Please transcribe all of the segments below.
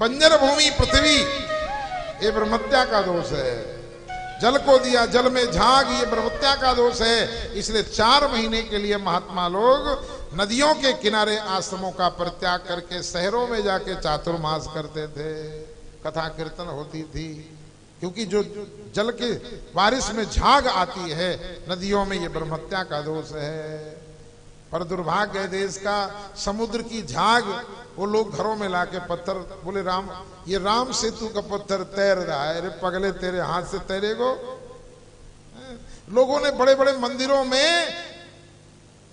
बंजर भूमि पृथ्वी ये ब्रह्मत्या का दोष है। जल को दिया जल में झाग, ये ब्रह्मत्या का दोष है। इसलिए 4 महीने के लिए महात्मा लोग नदियों के किनारे आश्रमों का परित्याग करके शहरों में जाके चातुर्मास करते थे, कथा कीर्तन होती थी। क्योंकि जो जल के बारिश में झाग आती है नदियों में, ये ब्रह्मत्या का दोष है। पर दुर्भाग्य है देश का, समुद्र की झाग वो लोग घरों में लाके पत्थर, बोले राम, ये राम सेतु का पत्थर तैर रहा है। अरे पगले, तेरे हाथ से तैरेगो? लोगों ने बड़े बड़े मंदिरों में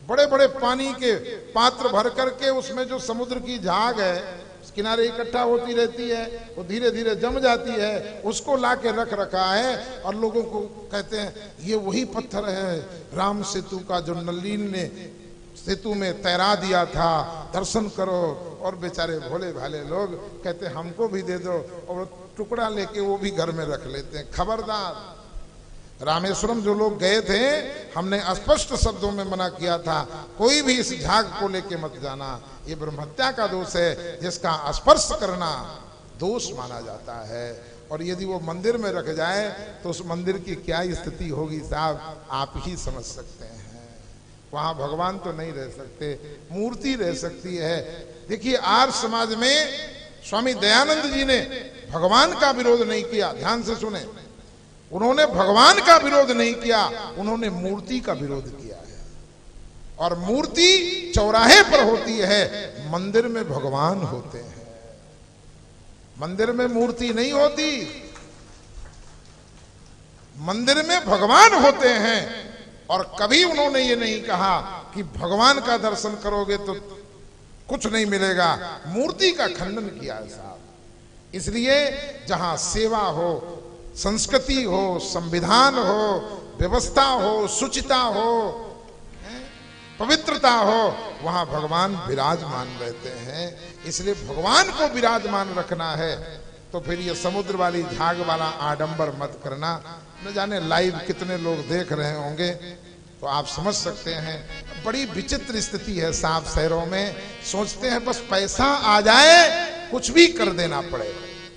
बड़े बड़े पानी के पात्र भर करके उसमें जो समुद्र की झाग है किनारे इकट्ठा होती रहती है, वो धीरे धीरे जम जाती है, उसको लाके रख रखा है। और लोगों को कहते हैं ये वही पत्थर है राम सेतु का जो नलिन ने सेतु में तैरा दिया था, दर्शन करो। और बेचारे भोले भाले लोग कहते हमको भी दे दो, और टुकड़ा लेके वो भी घर में रख लेते हैं। खबरदार, रामेश्वरम जो लोग गए थे, हमने स्पष्ट शब्दों में मना किया था, कोई भी इस झाग को लेके मत जाना। ये ब्रह्मत्या का दोष है, जिसका स्पर्श करना दोष माना जाता है। और यदि वो मंदिर में रख जाए तो उस मंदिर की क्या स्थिति होगी साहब, आप ही समझ सकते हैं। वहां भगवान तो नहीं रह सकते, मूर्ति रह सकती है। देखिए आर्य समाज में स्वामी दयानंद जी ने भगवान का विरोध नहीं किया, ध्यान से सुने। उन्होंने भगवान का विरोध नहीं किया, उन्होंने मूर्ति का विरोध किया है। और मूर्ति चौराहे पर होती है, मंदिर में भगवान होते हैं, मंदिर में मूर्ति नहीं होती, मंदिर में भगवान होते हैं। और कभी उन्होंने ये नहीं कहा कि भगवान का दर्शन करोगे तो कुछ नहीं मिलेगा, मूर्ति का खंडन किया है साहब। इसलिए जहां सेवा हो, संस्कृति हो, संविधान हो, व्यवस्था हो, शुचिता हो, पवित्रता हो, वहां भगवान विराजमान रहते हैं। इसलिए भगवान को विराजमान रखना है तो फिर ये समुद्र वाली झाग वाला आडंबर मत करना। न जाने लाइव कितने लोग देख रहे होंगे, तो आप समझ सकते हैं बड़ी विचित्र स्थिति है साहब। शहरों में सोचते हैं बस पैसा आ जाए, कुछ भी कर देना पड़े।